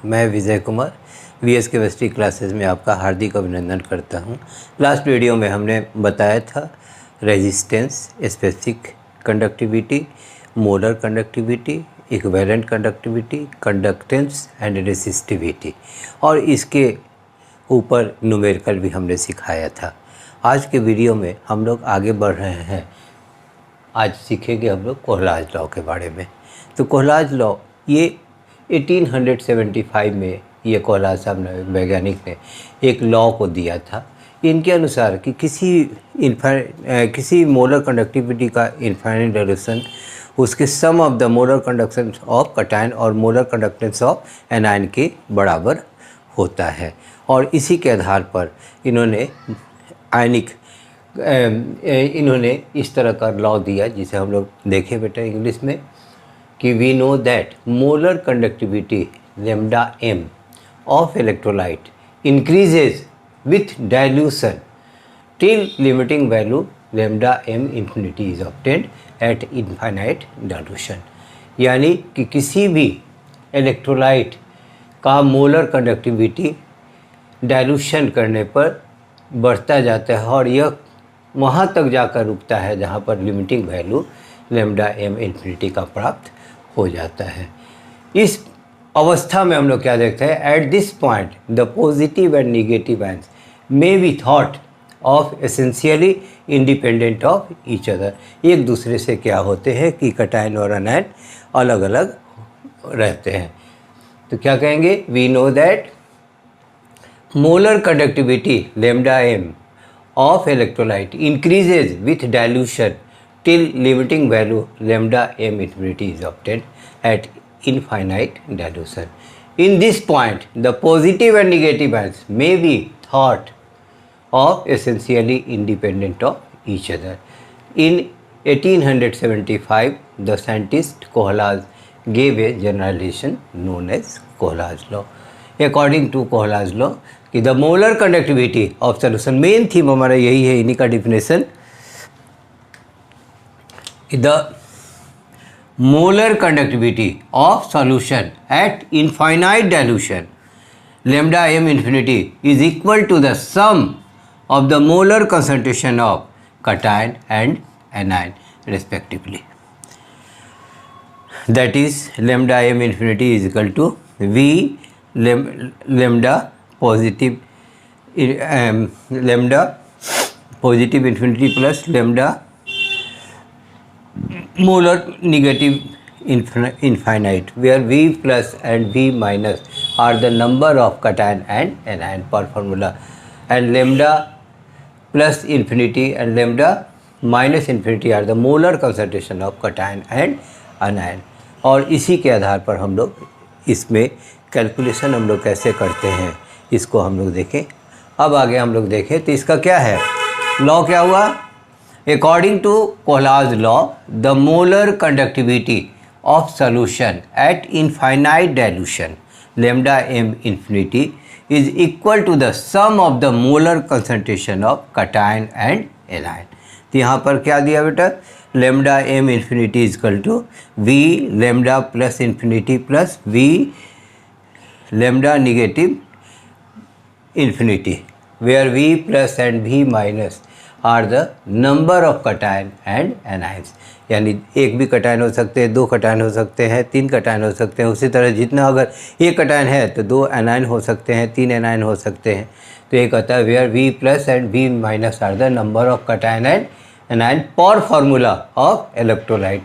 मैं Vijay Kumar VS chemistry classes में आपका हार्दिक अभिनंदन करता हूं। लास्ट वीडियो में हमने बताया था resistance, specific conductivity, molar conductivity, equivalent conductivity, conductance and resistivity, और इसके ऊपर न्यूमेरिकल भी हमने सिखाया था। आज के वीडियो में हम लोग आगे बढ़ रहे हैं। आज सीखेंगे हम लोग कोहलाज लॉ के बारे में। तो कोहलाज लॉ ये 1875 में ये कोहलाज साहब ने, वैज्ञानिक ने एक लॉ को दिया था। इनके अनुसार कि किसी मोलर कंडक्टिविटी का इनफाइनाइट डायल्यूशन उसके sum of the molar conductance of cation और मोलर कंडक्टेंस ऑफ एनायन के बराबर होता है। और इसी के आधार पर इन्होंने इस तरह का लॉ दिया, जिसे हम लोग देखें बेटा इंग्लिश में, कि we know that molar conductivity lambda m of electrolyte increases with dilution till limiting value lambda m infinity is obtained at infinite dilution। यानी कि किसी भी इलेक्ट्रोलाइट का मोलर कंडक्टिविटी डाइल्यूशन करने पर बढ़ता जाता है और यह वहाँ तक जाकर रुकता है जहाँ पर limiting value lambda m infinity का प्राप्त हो जाता है। इस अवस्था में हम लोग क्या देखते हैं, at this point the positive and negative ions may be thought of essentially independent of each other. एक दूसरे से क्या होते हैं कि कटायन और अनायन अलग अलग रहते हैं। तो क्या कहेंगे, we know that molar conductivity lambda m of electrolyte increases with dilution till limiting value lambda m infinity is obtained at infinite dilution. In this point, the positive and negative ions may be thought of essentially independent of each other. In 1875, the scientist Kohlaz gave a generalization known as Kohlaz law. According to Kohlaz law, कि the molar conductivity of solution, main theme हमारा यही है, इन्हीं का definition, the molar conductivity of solution at infinite dilution lambda m infinity is equal to the sum of the molar concentration of cation and anion respectively. That is, lambda m infinity is equal to v lambda positive infinity plus lambda molar negative infinite, where v plus and v minus are the number of cation and anion per formula, and lambda plus infinity and lambda minus infinity are the molar concentration of cation and anion। और इसी के आधार पर हम लोग इसमें calculation हम लोग कैसे करते हैं, इसको हम लोग देखें। अब आगे हम लोग देखें तो इसका क्या है, लॉ क्या हुआ। According to Kohlaz law, the molar conductivity of solution at infinite dilution lambda m infinity is equal to the sum of the molar concentration of cation and anion। तो यहाँ पर क्या दिया बेटा, lambda m infinity is equal to v lambda plus infinity plus v lambda negative infinity, where v plus and v minus are the number of cation and anions. यानी एक भी cation हो सकते हैं, दो कटायन हो सकते हैं, तीन कटायन हो सकते हैं। उसी तरह जितना अगर एक कटायन है तो दो एनायन हो सकते हैं, तीन एनायन हो सकते हैं। तो ये कहता है where V plus and V minus are the number of cation and anion per formula of electrolyte,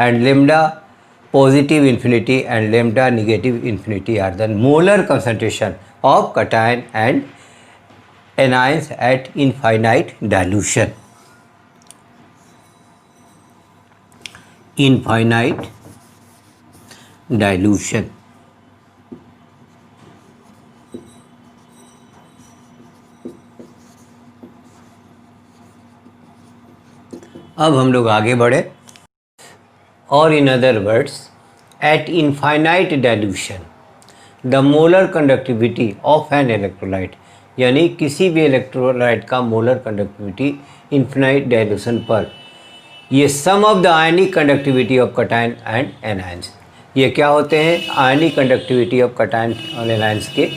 and lambda positive infinity and lambda negative infinity are the molar concentration of cation and anions at infinite dilution। Infinite dilution। अब हम लोग आगे बढ़े, और in other words, at infinite dilution the molar conductivity of an electrolyte, यानी किसी भी electrolyte का मोलर कंडक्टिविटी इन्फिनाइट डाइल्यूशन पर ये sum of the ionic conductivity of cation and anions, ये क्या होते हैं? आयनिक कंडक्टिविटी ऑफ कैटायन और एनायंस के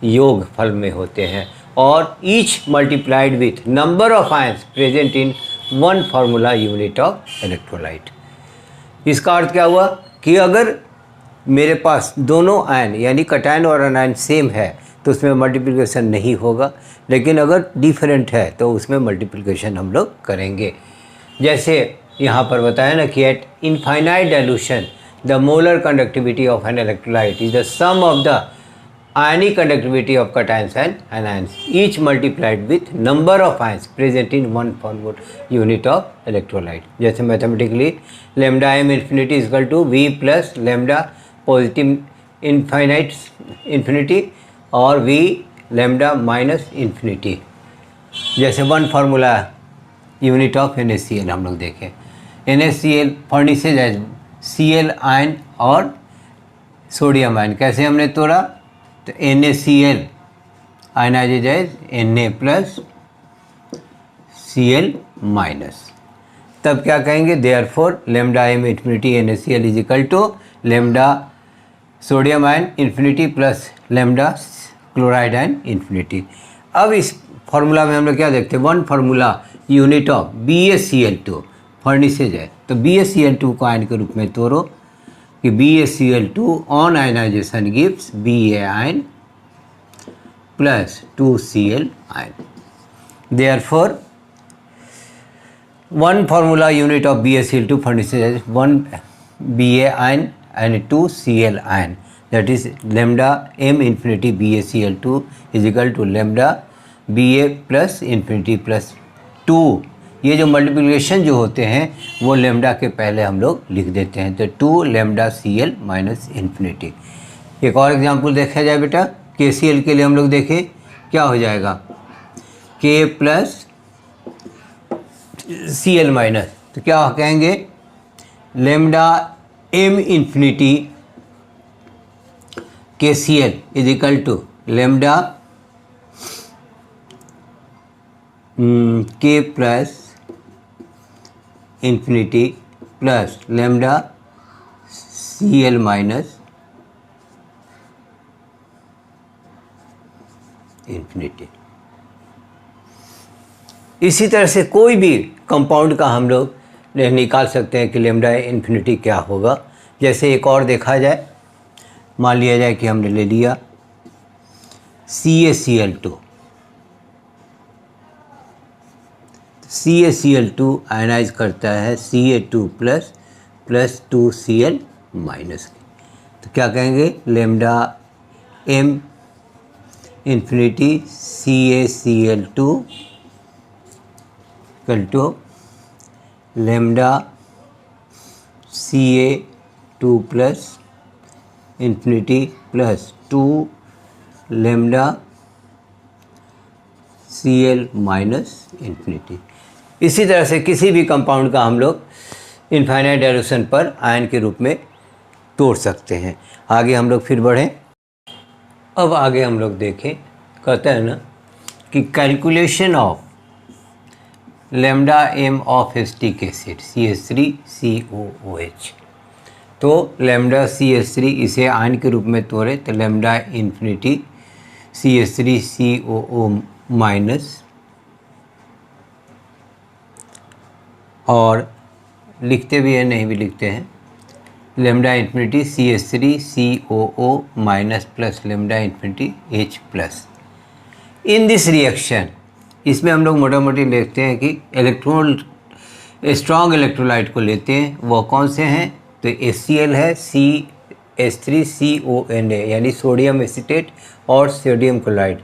योग फल में होते हैं, और each multiplied with number of ions present in one formula unit of electrolyte. इसका अर्थ क्या हुआ कि अगर मेरे पास दोनों आयन यानी कैटायन और एनायन सेम है तो उसमें मल्टीप्लिकेशन नहीं होगा, लेकिन अगर डिफरेंट है तो उसमें मल्टीप्लिकेशन हम लोग करेंगे। जैसे यहाँ पर बताया ना कि at infinite dilution the molar conductivity of an electrolyte is the sum of the ionic conductivity of cations and anions each multiplied with number of ions present in one formula unit of electrolyte. जैसे mathematically lambda M infinity is equal to V plus lambda positive infinity और V lambda minus infinity. जैसे one formula unit of NaCl हम लोग देखें, NaCl furnishes as Cl ion और sodium ion. कैसे हमने तोड़ा? तो NaCl ionises as Na plus Cl minus. तब क्या कहेंगे? Therefore lambda M infinity NaCl is equal to lambda sodium ion infinity plus lambda chloride ion infinity. अब इस फार्मूला में हम लोग क्या देखते हैं? One formula unit of BaCl2 furnishes है, तो BaCl2 को आयन के रूप में तोड़ो कि BaCl2 on ionisation gives Ba ion plus 2Cl ion. Therefore one formula unit of BaCl2 furnishes as 1 Ba ion and 2 Cl ion, that is lambda m infinity BaCl2 is equal to lambda Ba plus infinity plus 2। ये जो multiplication जो होते हैं वो lambda के पहले हम लोग लिख देते हैं, तो 2 लेमडा Cl माइनस इन्फिनिटी। एक और एग्जांपल देखा जाए बेटा, KCl के लिए हम लोग देखें क्या हो जाएगा? K प्लस Cl माइनस, तो क्या कहेंगे? Lambda m infinity KCl is equal to lambda K plus infinity plus lambda Cl minus infinity. इसी तरह से कोई भी कंपाउंड का हम लोग निकाल सकते हैं कि लेमडा इन्फिनिटी क्या होगा। जैसे एक और देखा जाए, मान लिया जाए कि हमने ले लिया CaCl2, CaCl2 आयनाइज करता है Ca2 plus plus 2Cl minus. तो क्या कहेंगे? Lambda m infinity CaCl2 equal to lambda Ca2 plus infinity plus 2 lambda Cl minus infinity. इसी तरह से किसी भी कंपाउंड का हम लोग इनफाइनाइट डायल्यूशन पर आयन के रूप में तोड़ सकते हैं। आगे हम लोग फिर बढ़ें। अब आगे हम लोग देखें, कहते हैं ना कि calculation of lambda M of acetic acid CH3COOH। तो लेमडा CH3 इसे आयन के रूप में तोड़े तो लेमडा इन्फिनिटी CH3COO माइनस, और लिखते भी हैं नहीं भी लिखते हैं, lambda infinity CH3COO minus plus lambda infinity H plus. In this reaction, इसमें हम लोग मोटा मोटी लिखते हैं कि इलेक्ट्रॉन स्ट्रॉन्ग इलेक्ट्रोलाइट को लेते हैं। वो कौन से हैं? तो HCl है, CH3CONA यानी सोडियम एसीटेट और sodium chloride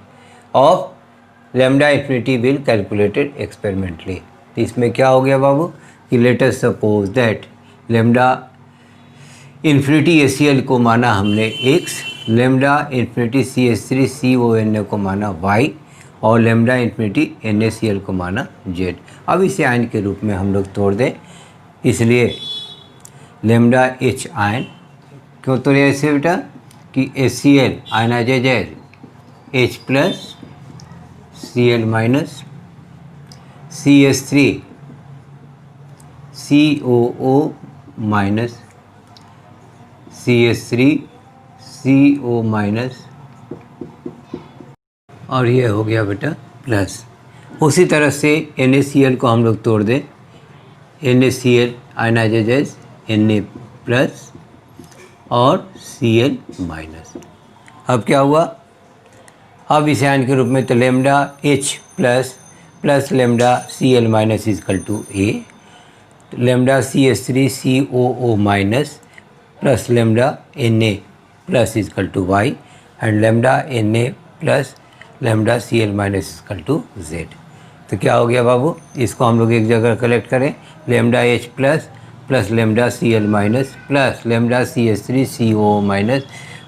of lambda infinity will calculated experimentally. तो इसमें क्या हो गया बाबू कि let us suppose that lambda infinity HCl को माना हमने x, लेमडा इन्फिनिटी CH3CONA को माना y और लेमडा इन्फिनिटी NaCl को माना Z। अब इसे आयन के रूप में हम लोग तोड़ दें, इसलिए लेमडा H आयन क्यों तोड़े ऐसे बेटा कि HCl ionises as H plus Cl minus CH3COO minus CH3CO minus और ये हो गया बेटा प्लस। उसी तरह से NaCl को हम लोग तोड़ दें, NaCl आयनाइजेज Na प्लस और Cl माइनस। अब क्या हुआ, अब इस आयन के रूप में तो lambda H plus lambda Cl minus is equal to A, lambda CH3COO minus plus lambda Na plus is equal to Y and lambda Na plus lambda Cl minus is equal to Z। तो क्या हो गया बाबू, इसको हम लोग एक जगह कलेक्ट करें, lambda H plus lambda Cl minus plus lambda CH3COO minus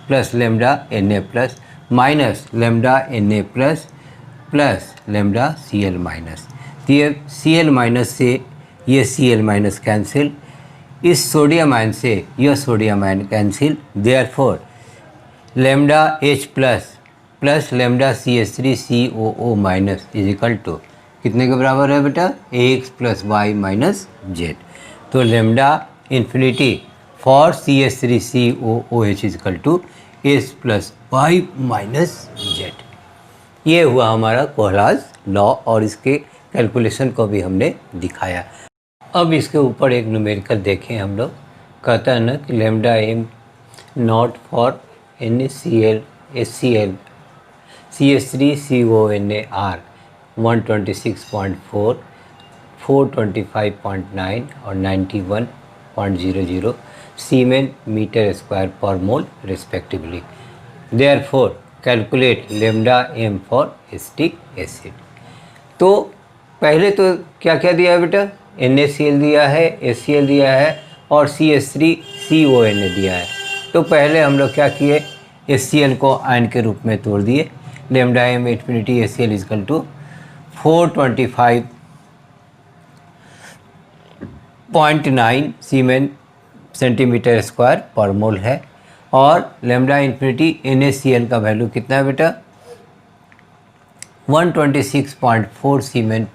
plus lambda Na plus minus lambda Na plus lambda Cl minus. तो ये Cl माइनस से ये Cl माइनस कैंसिल, इस सोडियम आयन से यह sodium ion cancel, therefore lambda H plus lambda CH3COO minus is equal to कितने के बराबर है बेटा, Ax plus Y minus Z. तो lambda infinity for CH3COOH is equal to S plus Y minus Z. ये हुआ हमारा कोहलाज लॉ और इसके कैलकुलेशन को भी हमने दिखाया। अब इसके ऊपर एक न्यूमेरिकल देखें हम लोग, कहता है ना कि lambda am not for NaCl HCl CH3CONa 126.4, 425.9 और 91.00 सीमेन मीटर स्क्वायर पर mole respectively. Therefore calculate lambda M for acetic acid. तो पहले तो क्या क्या दिया है बेटा, NaCl दिया है, HCl दिया है और CH3CONa दिया है। तो पहले हम लोग क्या किए, HCl को आयन के रूप में तोड़ दिए, lambda M infinity HCl is equal to 425.9 siemens centimetre square पर मोल है और लेमडा इन्फिनिटी NaCl का वैल्यू कितना है बेटा, 126.4 सीमेन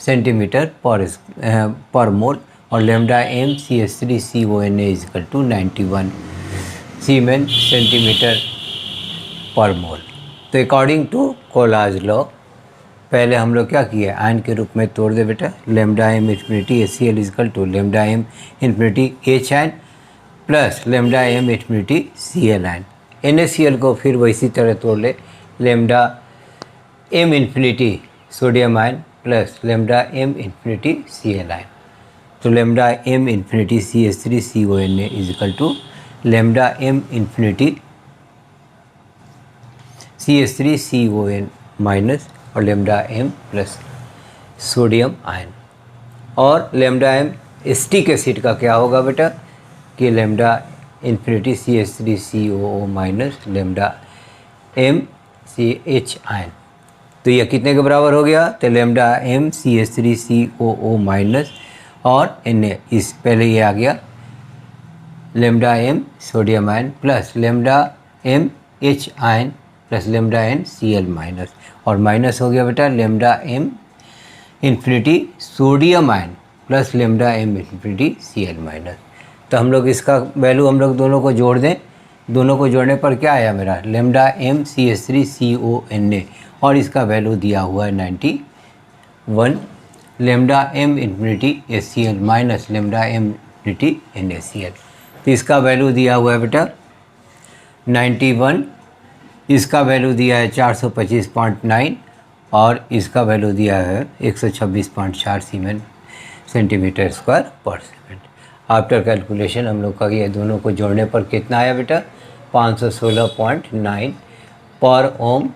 सेंटीमीटर पर मोल और lambda M CH3CONa is equal to 91 siemens centimetre पर मोल। तो अकॉर्डिंग टू कोहलाज लॉ पहले हम लोग क्या किए, आयन के रूप में तोड़ दे बेटा, lambda M infinity HCl is equal to lambda M infinity H ion plus lambda M infinity Cl ion. NaCl को फिर वैसी तरह तोड़ ले, lambda M infinity sodium ion plus lambda M infinity Cl ion. तो lambda M infinity CH3CONa is equal to lambda M infinity CH3CON minus और lambda M plus sodium ion. और lambda M acetic acid का क्या होगा बेटा कि lambda infinity CH3COO minus lambda M CH ion. तो यह कितने के बराबर हो गया, तो लेमडा एम CH3COO माइनस और Na, इस पहले ये आ गया lambda M sodium ion plus lambda M H ion plus lambda N Cl minus और माइनस हो गया बेटा lambda M infinity sodium ion plus lambda M infinity Cl minus. तो हम लोग इसका वैल्यू हम लोग दोनों को जोड़ दें, दोनों को जोड़ने पर क्या आया मेरा, लेमडा एम CH3CONa और इसका वैल्यू दिया हुआ है 91, lambda M infinity HCl minus lambda M infinity NaCl। तो इसका वैल्यू दिया हुआ है बेटा 91, इसका वैल्यू दिया है 425.9 और इसका वैल्यू दिया है 126.4 सीमेन सेंटीमीटर स्क्वायर पर सेकेंड। आफ्टर कैलकुलेशन हम लोग का ये दोनों को जोड़ने पर कितना आया बेटा, 516.9 पर ओम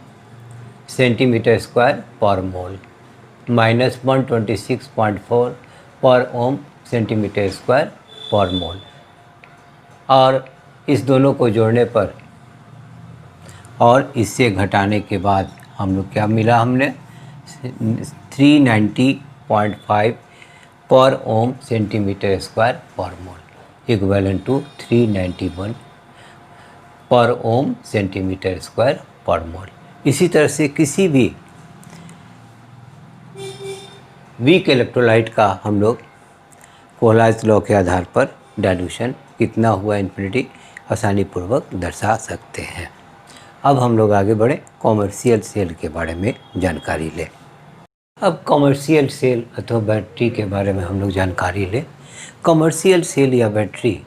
सेंटीमीटर स्क्वायर पर मोल माइनस 126.4 पर ओम सेंटीमीटर स्क्वायर पर मोल। और इस दोनों को जोड़ने पर और इससे घटाने के बाद हम लोग क्या मिला, हमने 390.5 पर ओम सेंटीमीटर स्क्वायर पर मोल इक्विवेलेंट टू 391 पर ओम सेंटीमीटर स्क्वायर पर मोल। इसी तरह से किसी भी वीक इलेक्ट्रोलाइट का हम लोग कोहलाज लॉ के आधार पर डाइल्यूशन कितना हुआ इन्फिनिटी आसानी पूर्वक दर्शा सकते हैं। अब हम लोग आगे बढ़े, कॉमर्शियल सेल के बारे में जानकारी लें। अब कॉमर्शियल सेल अथवा बैटरी के बारे में हम लोग जानकारी लें। कॉमर्शियल सेल या बैटरी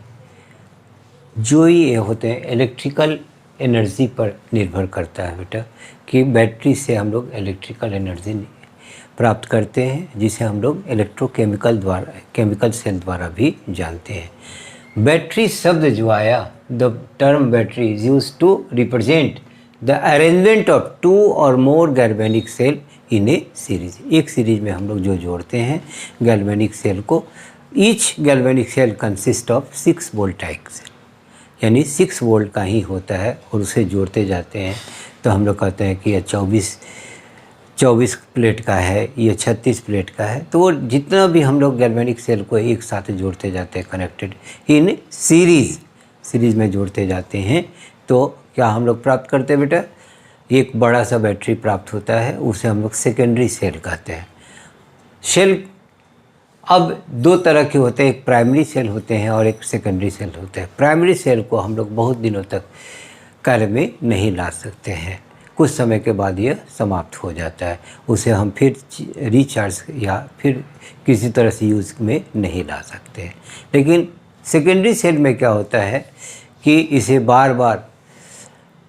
जो ये होते हैं इलेक्ट्रिकल एनर्जी पर निर्भर करता है बेटा, कि बैटरी से हम लोग इलेक्ट्रिकल एनर्जी प्राप्त करते हैं, जिसे हम लोग केमिकल सेल द्वारा भी जानते हैं। बैटरी शब्द जो आया, the term battery is use to represent the arrangement of 2 or more galvanic cell in a series. एक सीरीज में हम लोग जो जोड़ते हैं गैल्वेनिक सेल को, each galvanic cell consist of 6 voltaic cell, यानी 6 वोल्ट का ही होता है, और उसे जोड़ते जाते हैं तो हम लोग कहते हैं कि यह 24 प्लेट का है, ये 36 प्लेट का है। तो वो जितना भी हम लोग गैल्वेनिक सेल को एक साथ जोड़ते जाते हैं, कनेक्टेड इन सीरीज में जोड़ते जाते हैं, तो क्या हम लोग प्राप्त करते हैं बेटा, एक बड़ा सा बैटरी प्राप्त होता है, उसे हम लोग सेकेंडरी सेल कहते हैं। सेल अब 2 तरह के होते हैं, एक प्राइमरी सेल होते हैं और एक सेकेंडरी सेल होते हैं। प्राइमरी सेल को हम लोग बहुत दिनों तक कार्य में नहीं ला सकते हैं, कुछ समय के बाद यह समाप्त हो जाता है, उसे हम फिर रिचार्ज या फिर किसी तरह से यूज़ में नहीं ला सकते हैं। लेकिन सेकेंडरी सेल में क्या होता है कि इसे बार बार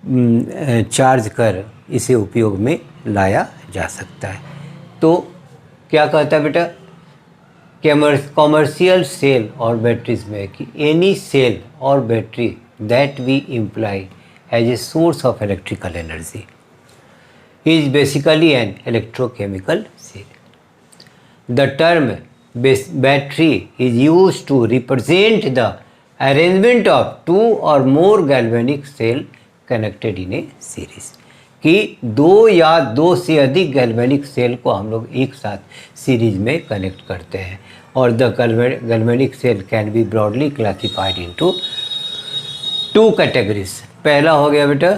चार्ज कर इसे उपयोग में लाया जा सकता है। तो क्या कहता है बेटा, कॉमर्शियल सेल और बैटरीज में कि any cell or battery that we imply as a source of electrical energy is basically an electrochemical cell. The term battery is used to represent the arrangement of 2 or more galvanic cell connected in a series. कि 2 या 2 से अधिक galvanic cell को हम लोग एक साथ series में कनेक्ट करते हैं, और the galvanic cell can be broadly classified into 2 categories. पहला हो गया बेटा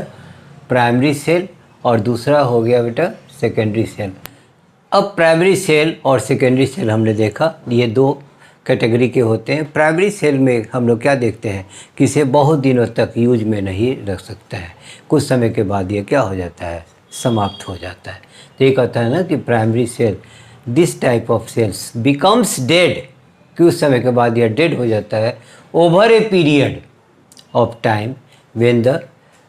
प्राइमरी सेल और दूसरा हो गया बेटा सेकेंडरी सेल। अब प्राइमरी सेल और सेकेंडरी सेल हमने देखा, ये 2 कैटेगरी के होते हैं। प्राइमरी सेल में हम लोग क्या देखते हैं कि इसे बहुत दिनों तक यूज में नहीं रख सकता है, कुछ समय के बाद ये क्या हो जाता है, समाप्त हो जाता है। तो ये कहता है ना कि primary cell, this type of cells becomes dead, कि उस समय के बाद यह डेड हो जाता है, over a period of time when the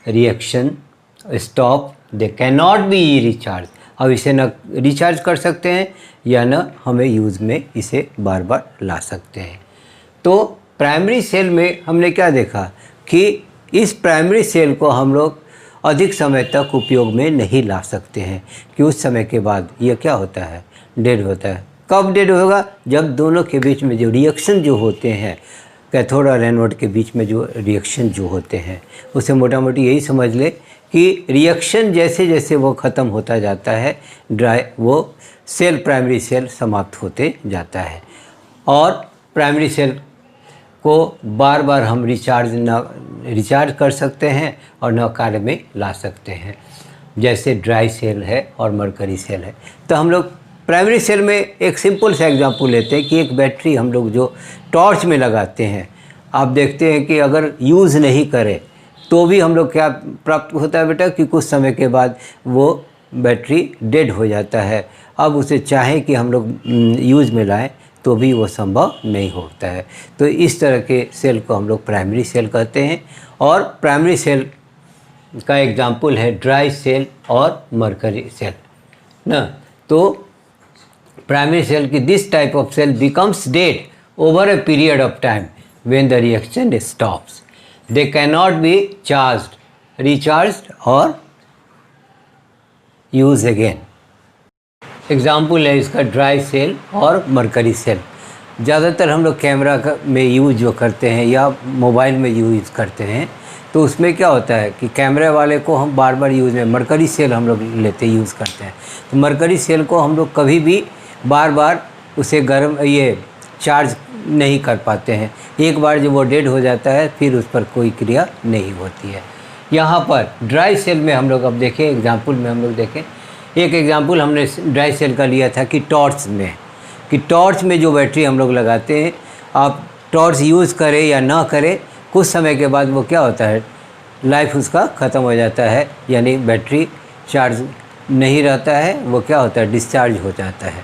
reaction stop, they can not be recharge. अब इसे न रिचार्ज कर सकते हैं या न हमें यूज़ में इसे बार बार ला सकते हैं। तो प्राइमरी सेल में हमने क्या देखा कि इस प्राइमरी सेल को हम लोग अधिक समय तक उपयोग में नहीं ला सकते हैं, कि उस समय के बाद यह क्या होता है, डेड होता है। कब डेड होगा, जब दोनों के बीच में जो रिएक्शन जो होते हैं, कैथोड और एनोड के बीच में जो रिएक्शन जो होते हैं, उसे मोटा मोटी यही समझ ले कि रिएक्शन जैसे जैसे वो ख़त्म होता जाता है, वो सेल प्राइमरी सेल समाप्त होते जाता है, और प्राइमरी सेल को बार बार हम रिचार्ज कर सकते हैं और न कार्य में ला सकते हैं, जैसे ड्राई सेल है और मरकरी सेल है। तो हम लोग प्राइमरी सेल में एक सिंपल सा एग्जांपल लेते हैं कि एक बैटरी हम लोग जो टॉर्च में लगाते हैं, आप देखते हैं कि अगर यूज़ नहीं करें तो भी हम लोग क्या प्राप्त होता है बेटा, कि कुछ समय के बाद वो बैटरी डेड हो जाता है। अब उसे चाहें कि हम लोग यूज़ में लाएं तो भी वो संभव नहीं होता है। तो इस तरह के सेल को हम लोग प्राइमरी सेल कहते हैं, और प्राइमरी सेल का एग्जांपल है ड्राई सेल और मरकरी सेल ना। तो प्राइमरी सेल की this type of cell becomes dead over a period of time when the reaction stops, they cannot be charged, recharged or used again. Example है इसका dry cell और mercury cell. ज़्यादातर हम लोग camera में use जो करते हैं या मोबाइल में यूज़ करते हैं, तो उसमें क्या होता है कि कैमरे वाले को हम बार बार यूज़ में मरकरी सेल हम लोग लेते यूज़ करते हैं। तो मरकरी सेल को हम लोग कभी भी बार बार उसे चार्ज नहीं कर पाते हैं, एक बार जब वो डेड हो जाता है फिर उस पर कोई क्रिया नहीं होती है। यहाँ पर ड्राई सेल में हम लोग अब देखें, एग्जांपल में हम लोग देखें, एक एग्जांपल हमने ड्राई सेल का लिया था कि टॉर्च में, कि टॉर्च में जो बैटरी हम लोग लगाते हैं, आप टॉर्च यूज़ करें या ना करें, कुछ समय के बाद वो क्या होता है, लाइफ उसका ख़त्म हो जाता है, यानी बैटरी चार्ज नहीं रहता है, वो क्या होता है, डिस्चार्ज हो जाता है।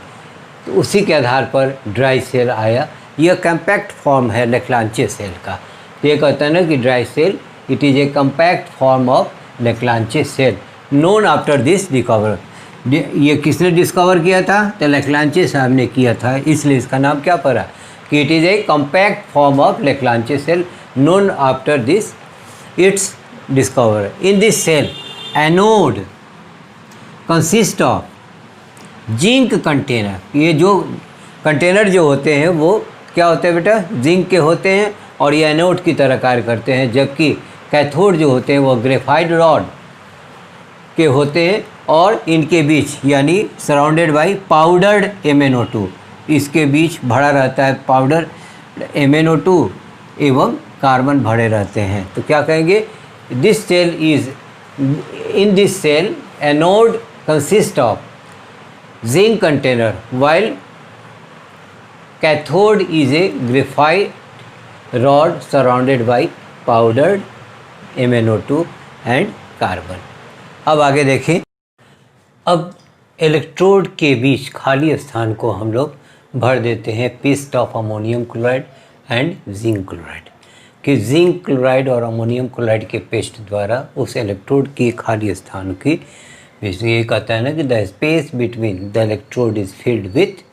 तो उसी के आधार पर ड्राई सेल आया। यह कम्पैक्ट फॉर्म है लेक्लांचे सेल का। तो ये कहता है ना कि dry cell it is a compact form of Leclanche cell known after this discover. ये किसने डिस्कवर किया था? तो लेक्लांचे साहब ने किया था, इसलिए इसका नाम क्या पड़ा कि it is a compact form of Leclanche cell known after this its discovery. In this cell, anode consist of zinc container. ये जो कंटेनर जो होते हैं वो क्या होते हैं बेटा? जिंक के होते हैं और ये एनोड की तरह कार्य करते हैं, जबकि कैथोड जो होते हैं वो ग्रेफाइट रॉड के होते हैं और इनके बीच यानी सराउंडेड बाई पाउडर्ड MnO2, इसके बीच भरा रहता है पाउडर MnO2 एवं कार्बन भरे रहते हैं। तो क्या कहेंगे? This cell is in this cell anode consist of zinc container while cathode is a graphite rod surrounded by powdered MnO2 and carbon. अब आगे देखें। अब इलेक्ट्रोड के बीच खाली स्थान को हम लोग भर देते हैं paste of ammonium chloride and zinc chloride, कि जिंक क्लोराइड और अमोनियम क्लोराइड के पेस्ट द्वारा उस इलेक्ट्रोड के खाली स्थान की ये कहता है ना कि the space between the electrode is filled with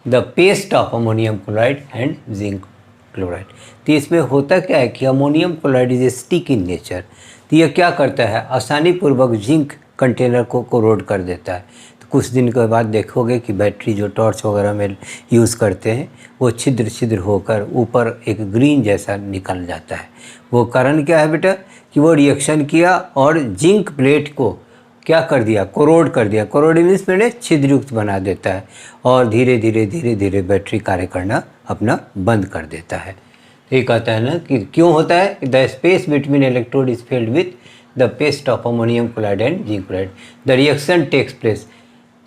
the paste of ammonium chloride and zinc chloride. तो इसमें होता क्या है कि ammonium chloride is a stick in nature. तो यह क्या करता है? आसानी पूर्वक जिंक कंटेनर को कोरोड कर देता है। तो कुछ दिन के बाद देखोगे कि बैटरी जो टॉर्च वगैरह में यूज़ करते हैं वो छिद्र छिद्र होकर ऊपर एक ग्रीन जैसा निकल जाता है। वो कारण क्या है बेटा? कि वो रिएक्शन किया और जिंक प्लेट को क्या कर दिया? कोरोड कर दिया। कोरोड मीन्स मैंने छिद्रयुक्त बना देता है और धीरे धीरे बैटरी कार्य करना अपना बंद कर देता है। ये कहता है ना कि क्यों होता है? The space between electrode is filled with the paste of ammonium chloride and zinc chloride. The reaction takes place.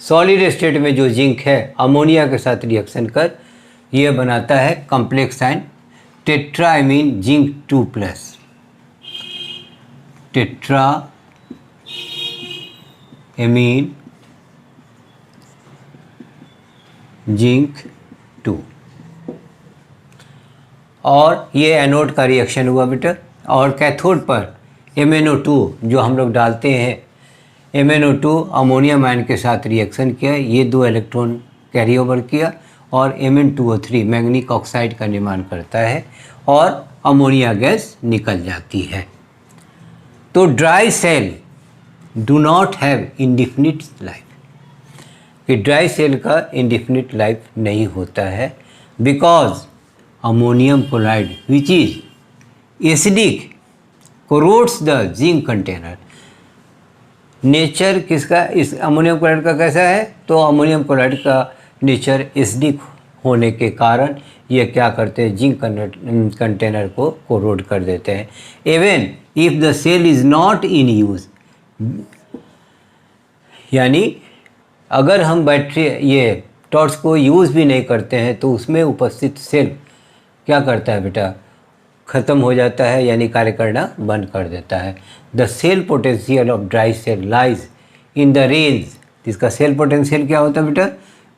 Solid state में जो जिंक है अमोनिया के साथ रिएक्शन कर ये बनाता है complex ion tetraammine zinc 2+, tetraammine zinc 2। और ये एनोड का रिएक्शन हुआ बेटा। और कैथोड पर MnO2 जो हम लोग डालते हैं, MnO2 अमोनियम आयन के साथ रिएक्शन किया, ये 2 इलेक्ट्रॉन कैरी ओवर किया और Mn2O3 मैग्नीक ऑक्साइड का निर्माण करता है और अमोनिया गैस निकल जाती है। तो dry cell do not have indefinite life, कि ड्राई सेल का इंडिफिनिट लाइफ नहीं होता है, because ammonium chloride which is acidic corrodes the zinc container. Nature किसका इस अमोनियम क्लोराइड का कैसा है? तो अमोनियम क्लोराइड का नेचर एसिडिक होने के कारण ये क्या करते हैं? जिंक कंटेनर को कोरोड कर देते हैं। Even if the cell is not in use, यानी अगर हम बैटरी ये टॉर्च को यूज़ भी नहीं करते हैं तो उसमें उपस्थित सेल क्या करता है बेटा? ख़त्म हो जाता है, यानी कार्य करना बंद कर देता है। The cell potential of dry cell lies in the range. इसका सेल पोटेंशियल क्या होता है बेटा?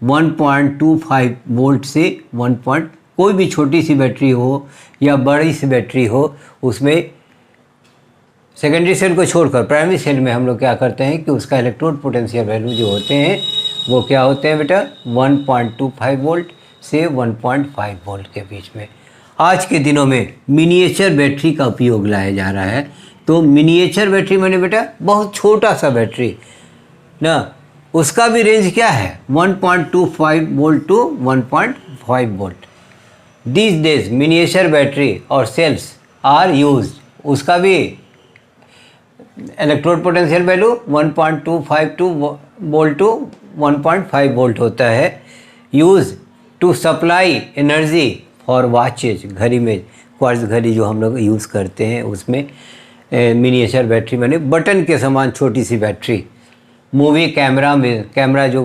1.25 वोल्ट से 1. कोई भी छोटी सी बैटरी हो या बड़ी सी बैटरी हो, उसमें सेकेंडरी सेल को छोड़कर प्राइमरी सेल में हम लोग क्या करते हैं कि उसका इलेक्ट्रोड पोटेंशियल वैल्यू जो होते हैं वो क्या होते हैं बेटा? 1.25 वोल्ट से 1.5 वोल्ट के बीच में। आज के दिनों में मिनिएचर बैटरी का उपयोग लाया जा रहा है। तो मिनिएचर बैटरी मैंने बेटा बहुत छोटा सा बैटरी ना, उसका भी रेंज क्या है? 1.25 volt to 1.5 volt. This days miniature battery or cells are used, उसका भी electrode potential value 1.25 volt to 1.5 volt होता है, use to supply energy for watches. घड़ी में क्वार्ट्ज घड़ी जो हम लोग यूज़ करते हैं उसमें मिनिएचर बैटरी मैंने बटन के समान छोटी सी बैटरी। मूवी कैमरा में कैमरा जो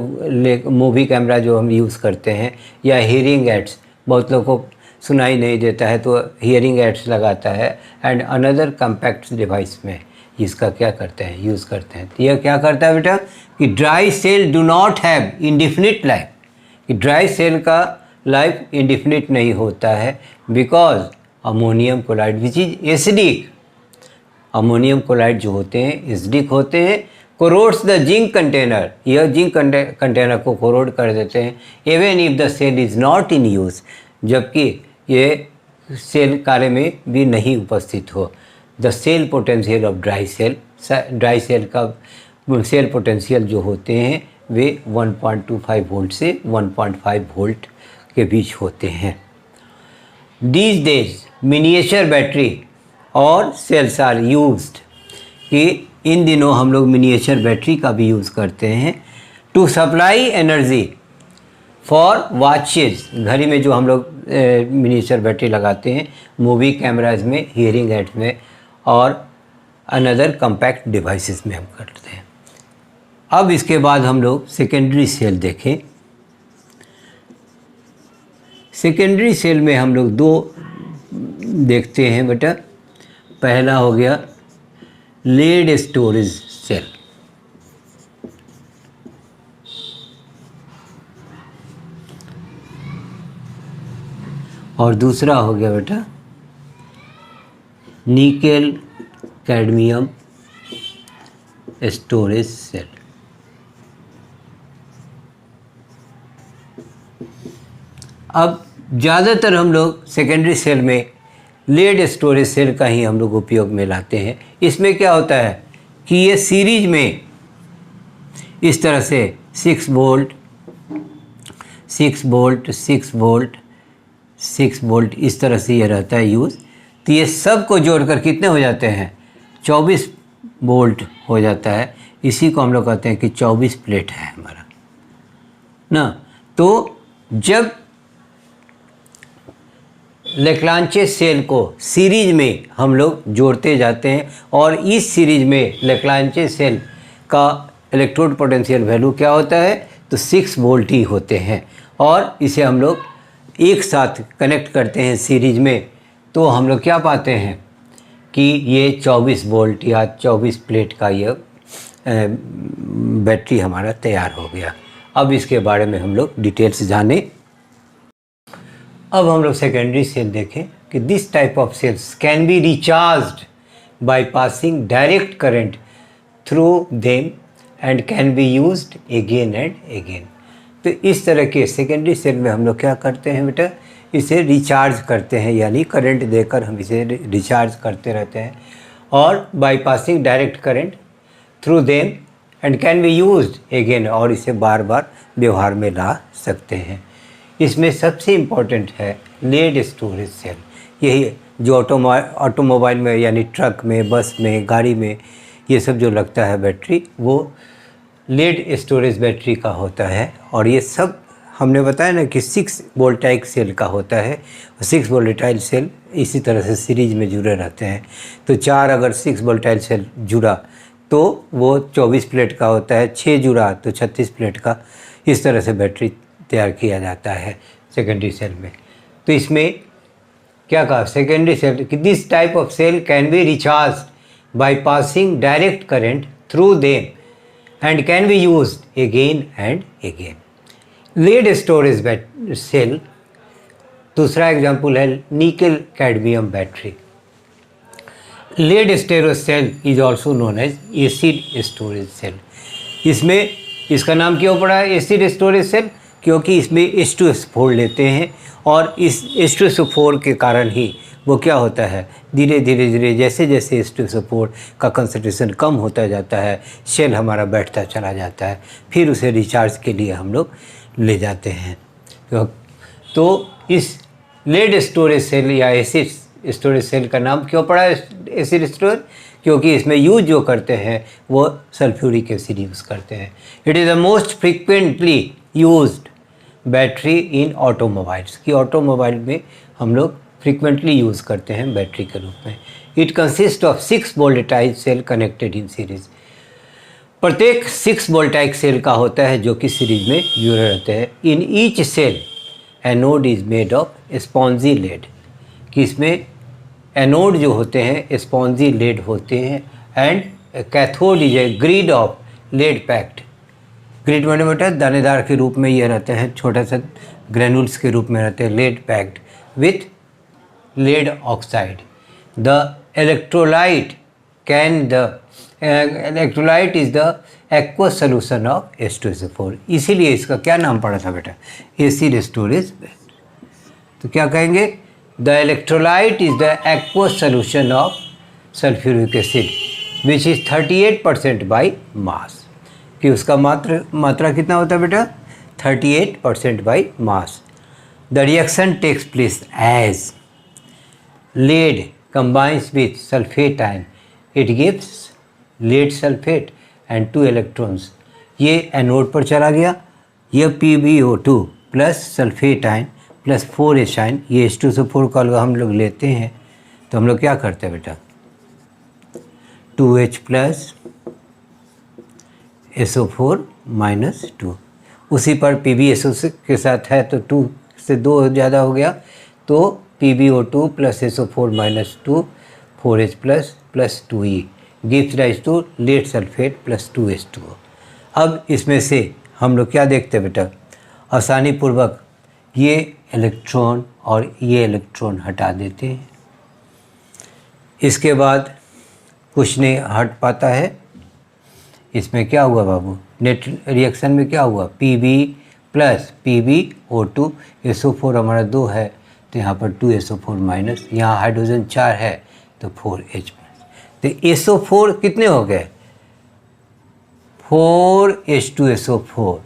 मूवी कैमरा जो हम यूज़ करते हैं, या हीयरिंग एड्स, बहुत लोगों को सुनाई नहीं देता है तो हियरिंग एड्स लगाता है, एंड अनदर कम्पैक्ट डिवाइस में इसका क्या करते हैं, यूज़ करते हैं। तो यह क्या करता है बेटा कि dry cell do not have indefinite life, कि ड्राई सेल का लाइफ इंडिफिनिट नहीं होता है, because ammonium chloride which is acidic, ammonium chloride जो होते हैं एसिडिक होते हैं, कोरोड्स द जिंक कंटेनर, यह जिंक कंटेनर को कोरोड कर देते हैं, even if the cell is not in use, जबकि ये सेल कार्य में भी नहीं उपस्थित हो। The cell potential of dry cell, dry cell का सेल पोटेंशियल जो होते हैं वे 1.25 वोल्ट से 1.5 वोल्ट के बीच होते हैं। These days miniature battery or cells are used, कि इन दिनों हम लोग मिनिएचर बैटरी का भी यूज़ करते हैं to supply energy for watches, घड़ी में जो हम लोग मिनिएचर बैटरी लगाते हैं, मूवी कैमराज में, हियरिंग एड्स में और अनदर कम्पैक्ट डिवाइसेस में हम करते हैं। अब इसके बाद हम लोग सेकेंडरी सेल देखें। सेकेंडरी सेल में हम लोग दो देखते हैं बेटा। पहला हो गया लेड स्टोरेज सेल, और दूसरा हो गया बेटा निकेल कैडमियम स्टोरेज सेल। अब ज़्यादातर हम लोग सेकेंडरी सेल में लेड स्टोरेज सेल का ही हम लोग उपयोग में लाते हैं। इसमें क्या होता है कि ये सीरीज में इस तरह से 6 वोल्ट 6 वोल्ट 6 वोल्ट 6 वोल्ट इस तरह से ये रहता है यूज़। तो ये सब को जोड़कर कितने हो जाते हैं, 24 वोल्ट हो जाता है। इसी को हम लोग कहते हैं कि 24 प्लेट है हमारा ना। तो जब लेक्लांचे सेल को सीरीज में हम लोग जोड़ते जाते हैं और इस सीरीज में लेक्लांचे सेल का इलेक्ट्रोड पोटेंशियल वैल्यू क्या होता है, तो 6 वोल्ट ही होते हैं, और इसे हम लोग एक साथ कनेक्ट करते हैं सीरीज में, तो हम लोग क्या पाते हैं कि ये 24 वोल्ट या 24 प्लेट का ये बैटरी हमारा तैयार हो गया। अब इसके बारे में हम लोग डिटेल्स जानें। अब हम लोग सेकेंडरी सेल देखें कि this type of cells can be recharged bye passing direct current through them and can be used again and again. तो इस तरह के सेकेंडरी सेल में हम लोग क्या करते हैं बेटा, इसे रिचार्ज करते हैं, यानी करंट देकर हम इसे रिचार्ज करते रहते हैं, और bye passing direct current through them and can be used again, और इसे बार बार व्यवहार में ला सकते हैं। इसमें सबसे इम्पोर्टेंट है लेड स्टोरेज सेल। यही जो ऑटोमोबाइल में यानी ट्रक में, बस में, गाड़ी में ये सब जो लगता है बैटरी, वो लेड स्टोरेज बैटरी का होता है। और ये सब हमने बताया ना कि 6 वोल्टाइक सेल का होता है। 6 वोल्टाइल सेल इसी तरह से सीरीज में जुड़े रहते हैं। तो 4 अगर 6 वोल्टाइल सेल जुड़ा तो वो 24 प्लेट का होता है, 6 जुड़ा तो 36 प्लेट का। इस तरह से बैटरी तैयार किया जाता है सेकेंडरी सेल में। तो इसमें क्या कहा, सेकेंडरी सेल कि this type of cell can be recharge by passing direct current through them and can be used again and again. Lead storage cell, दूसरा एग्जाम्पल है nickel cadmium battery. Lead storage cell is also known as acid storage cell. इसमें इसका नाम क्यों पड़ा है acid storage cell, क्योंकि इसमें H2SO4 लेते हैं, और इस H2SO4 के कारण ही वो क्या होता है, धीरे धीरे जैसे जैसे H2SO4 का कंसंट्रेशन कम होता जाता है, सेल हमारा बैठता चला जाता है, फिर उसे रिचार्ज के लिए हम लोग ले जाते हैं। तो इस लेड स्टोरेज सेल या एसिड स्टोरेज सेल का नाम क्यों पड़ा एसिड स्टोरेज, क्योंकि इसमें यूज जो करते हैं वो सल्फ्यूरिक एसिड यूज़ करते हैं। It is the most frequently used battery in automobiles, की ऑटोमोबाइल में हम लोग फ्रिक्वेंटली यूज़ करते हैं बैटरी के रूप में। It consist of 6 voltaic cell connected in series. प्रत्येक 6 वोल्टाइक सेल का होता है जो कि सीरीज में जुड़े रहते हैं। In each cell anode is made of spongy lead, कि इसमें एनोड जो होते हैं स्पॉन्जी लेड होते हैं, and cathode is a grid of lead packed. Grid माने बेटा दानेदार के रूप में ये रहते हैं, छोटा सा ग्रेनुल्स के रूप में रहते हैं, lead packed with lead oxide. The electrolyte is the aqueous solution of H2SO4. इसीलिए इसका क्या नाम पड़ा था बेटा, एसिड स्टोरेज बेड। तो क्या कहेंगे, the electrolyte is the aqueous solution of sulfuric acid which is 38% by mass, कि उसका मात्रा कितना होता है बेटा, 38% by mass. The reaction takes place as lead combines with sulfate ion, it gives lead sulfate and 2 electrons. ये anode पर चला गया, ये PbO2 plus sulphate ion plus 4H ion, ये H2SO4 का हम लोग लेते हैं, तो हम लोग क्या करते हैं बेटा, 2H प्लस SO4 माइनस 2, उसी पर PbSO के साथ है तो 2 से 2 ज़्यादा हो गया, तो PbO2 plus SO4 minus 2 4H plus 2E gives rise to lead sulphate plus 2H2O। अब इसमें से हम लोग क्या देखते हैं बेटा, आसानी पूर्वक ये इलेक्ट्रॉन और ये इलेक्ट्रॉन हटा देते हैं। इसके बाद कुछ नहीं हट पाता है, इसमें क्या हुआ बाबू, नेट रिएक्शन में क्या हुआ, Pb प्लस PbO2 SO4 हमारा 2 है, तो यहाँ पर 2SO4 माइनस, यहाँ हाइड्रोजन 4 है तो 4H प्लस, तो SO4 कितने हो गए, 4H2SO4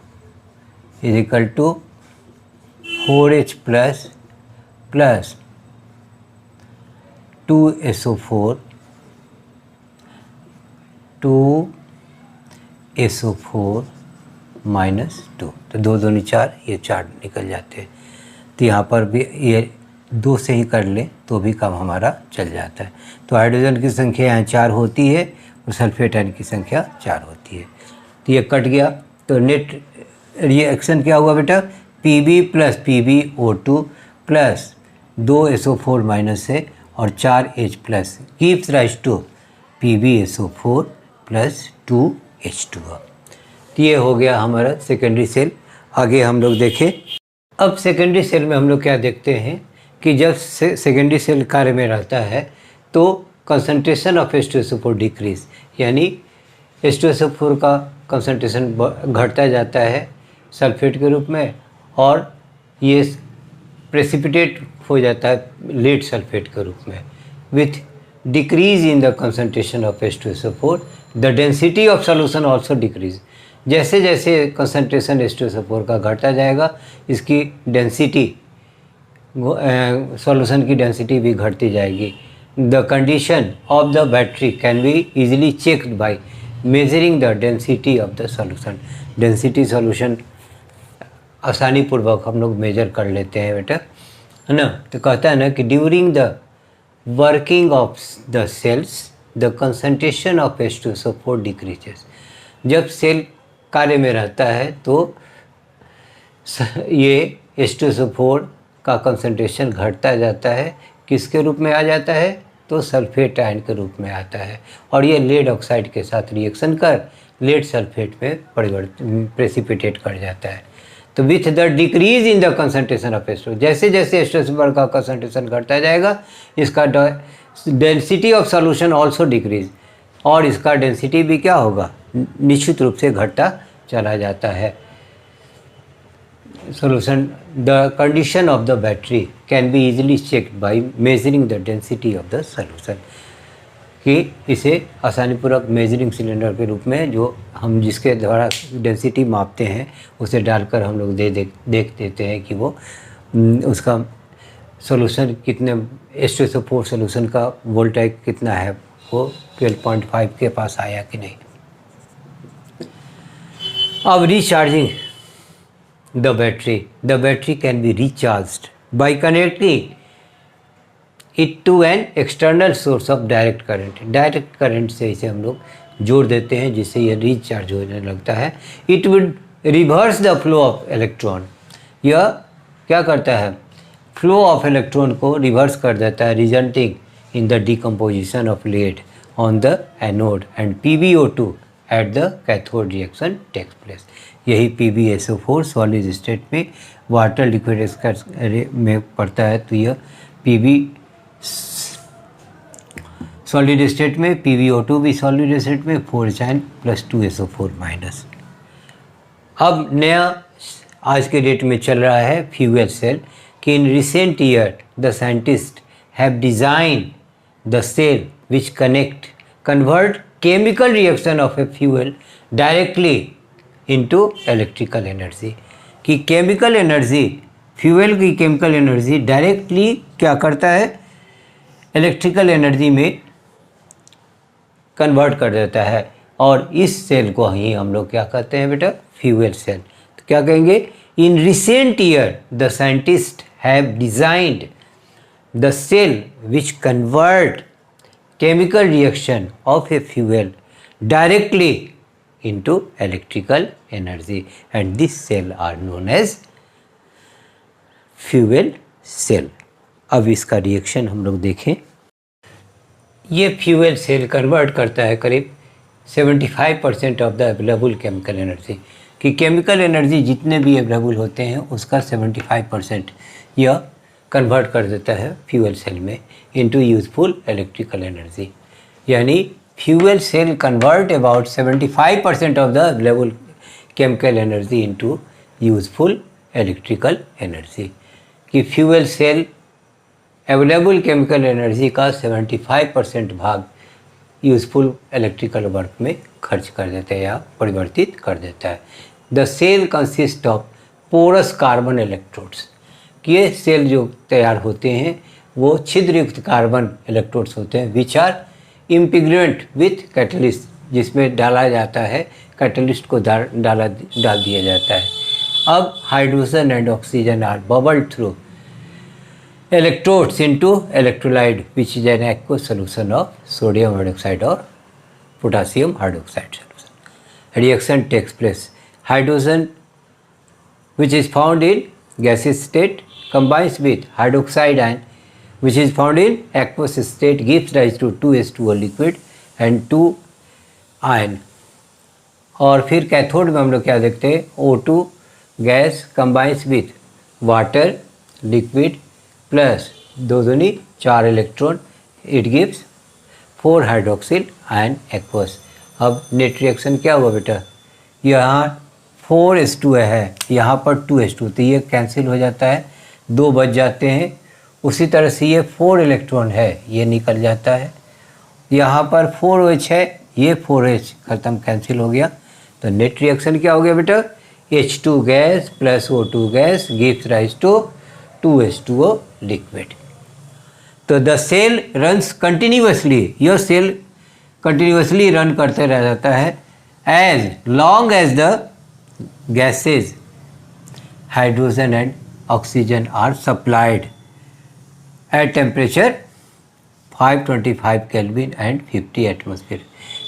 is equal to 4H plus plus 2SO4 minus 2, तो 2 दूनी 4, ये 4 निकल जाते हैं, तो यहाँ पर भी ये 2 से ही कर लें तो भी काम हमारा चल जाता है। तो हाइड्रोजन की संख्या यहाँ 4 होती है और सल्फेट आयन की संख्या 4 होती है, तो ये कट गया, तो नेट रिएक्शन क्या हुआ बेटा, Pb plus PbO2 plus 2SO4 minus है और 4H plus gives rise to PbSO4 plus 2H2O। तो ये हो गया हमारा सेकेंडरी सेल। आगे हम लोग देखें, अब सेकेंडरी सेल में हम लोग क्या देखते हैं कि जब सेकेंडरी सेल कार्य में रहता है तो कंसंट्रेशन ऑफ H2SO4 डिक्रीज, यानी H2SO4 का कंसंट्रेशन घटता जाता है सल्फेट के रूप में, और ये प्रेसिपिटेट हो जाता है लेड सल्फेट के रूप में। With decrease in the concentration of H2SO4 the density of solution also decrease. जैसे जैसे कंसंट्रेशन H2SO4 का घटता जाएगा, इसकी डेंसिटी सॉल्यूशन की डेंसिटी भी घटती जाएगी। The condition of the battery can be easily checked by measuring the density of the solution. Density solution आसानी पूर्वक हम लोग मेजर कर लेते हैं बेटा, है ना। तो कहता है ना कि during the working of the cells the concentration of H2SO4 decreases. जब सेल कार्य में रहता है तो ये H2SO4 का कंसंट्रेशन घटता जाता है, किसके रूप में आ जाता है, तो सल्फेट आयन के रूप में आता है, और ये लेड ऑक्साइड के साथ रिएक्शन कर लेड सल्फेट में प्रेसिपिटेट कर जाता है। तो with the decrease in the concentration of H2, जैसे जैसे H2SO4 का कंसंट्रेशन घटता जाएगा, इसका density of solution also decrease, और इसका डेंसिटी भी क्या होगा, निश्चित रूप से घटता चला जाता है। solution, the condition of the battery can be easily checked by measuring the density of the solution, कि इसे आसानीपूर्वक मेजरिंग सिलेंडर के रूप में जो हम जिसके द्वारा डेंसिटी मापते हैं उसे डालकर हम लोग देख देते हैं कि वो उसका सॉल्यूशन कितने H2SO4 सॉल्यूशन का वोल्टेज कितना है, वो 12.5 के पास आया कि नहीं। अब recharging the battery can be recharged by connecting it to an external source of direct current से इसे हम लोग जोड़ देते हैं जिससे ये रिचार्ज होने लगता है। It would reverse the flow of electron, यह क्या करता है, फ्लो ऑफ इलेक्ट्रॉन को रिवर्स कर देता है, resulting in the decomposition of lead on the anode and PbO2 at the cathode reaction takes place. यही PbSO4 सॉलिड स्टेट में वाटर लिक्विड में पड़ता है, तो यह Pb सॉलिड स्टेट में, PbO2 भी सॉलिड स्टेट में, 4H प्लस 2SO4 माइनस। अब नया आज के डेट में चल रहा है फ्यूल सेल कि in recent year the scientist have design the cell which convert chemical reaction of a fuel directly into electrical energy. कि केमिकल एनर्जी, फ्यूल की केमिकल एनर्जी डायरेक्टली क्या करता है, इलेक्ट्रिकल एनर्जी में कन्वर्ट कर देता है। और इस सेल को ही हम लोग क्या कहते हैं बेटा, फ्यूल सेल। तो क्या कहेंगे, in recent year the scientist have designed the cell which convert chemical reaction of a fuel directly into electrical energy and this cell are known as fuel cell। अब इसका रिएक्शन हम लोग देखें। ये fuel cell convert करता है करीब 75% of the available chemical energy. कि केमिकल एनर्जी जितने भी अवेलेबल होते हैं उसका 75% यह कन्वर्ट कर देता है फ्यूल सेल में इनटू यूजफुल इलेक्ट्रिकल एनर्जी। यानी fuel cell convert about 75% of the available chemical energy into useful electrical energy। कि fuel cell available chemical energy का 75% भाग यूजफुल इलेक्ट्रिकल वर्क में खर्च कर देता है या परिवर्तित कर देता है। The cell consist of porous carbon electrodes. कि ये सेल जो तैयार होते हैं वो छिद्रयुक्त कार्बन इलेक्ट्रोड्स होते हैं विच आर इम्पिग्रेंट विथ कैटलिस्ट, जिसमें डाला जाता है, कैटलिस्ट को डाल दिया जाता है। अब hydrogen and oxygen are bubbled through electrodes into electrolyte which is an aqueous solution of sodium hydroxide और potassium hydroxide solution. Reaction takes place, hydrogen which is found in gaseous state combines with hydroxide ion which is found in aqueous state gives rise to 2H2O liquid and 2 ion। और फिर cathode में हम लोग क्या देखते हैं, O2 gas combines with water liquid plus दो दूनी 4 electron, it gives 4 hydroxyl ion aqueous. अब नेट रिएक्शन क्या हुआ बेटा, यहाँ 4H2 है, यहाँ पर 2H2, तो ये कैंसिल हो जाता है, 2 बच जाते हैं। उसी तरह से ये 4 इलेक्ट्रॉन है, ये निकल जाता है। यहाँ पर 4OH है, ये 4H खत्म, कैंसिल हो गया। तो नेट रिएक्शन क्या हो गया बेटा, H2 gas plus O2 gas gives rise to 2H2O liquid. तो द सेल रन्स कंटिन्यूसली, यह सेल कंटिन्यूसली रन करते रह जाता है as long as the gases hydrogen and oxygen are supplied at temperature 525 kelvin and 50 atmosphere.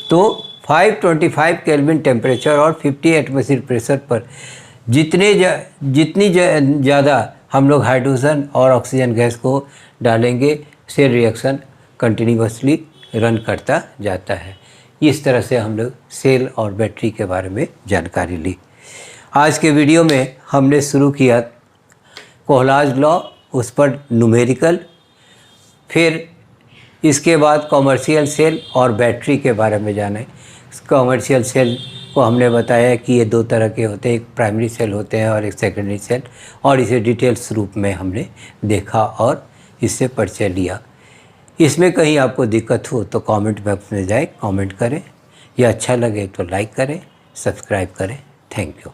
तो 525 kelvin temperature और 50 atmosphere pressure पर जितनी ज़्यादा हम लोग हाइड्रोजन और ऑक्सीजन गैस को डालेंगे, सेल रिएक्शन कंटिन्यूसली रन करता जाता है। इस तरह से हम लोग सेल और बैटरी के बारे में जानकारी ली। आज के वीडियो में हमने शुरू किया कोहलाज लॉ, उस पर न्यूमेरिकल, फिर इसके बाद कॉमर्शियल सेल और बैटरी के बारे में जाने। कॉमर्शियल सेल को हमने बताया कि ये 2 तरह के होते हैं, एक प्राइमरी सेल होते हैं और एक सेकेंडरी सेल, और इसे डिटेल्स रूप में हमने देखा और इससे परिचय लिया। इसमें कहीं आपको दिक्कत हो तो कमेंट बॉक्स में जाए, कमेंट करें, या अच्छा लगे तो लाइक करें, सब्सक्राइब करें। Thank you.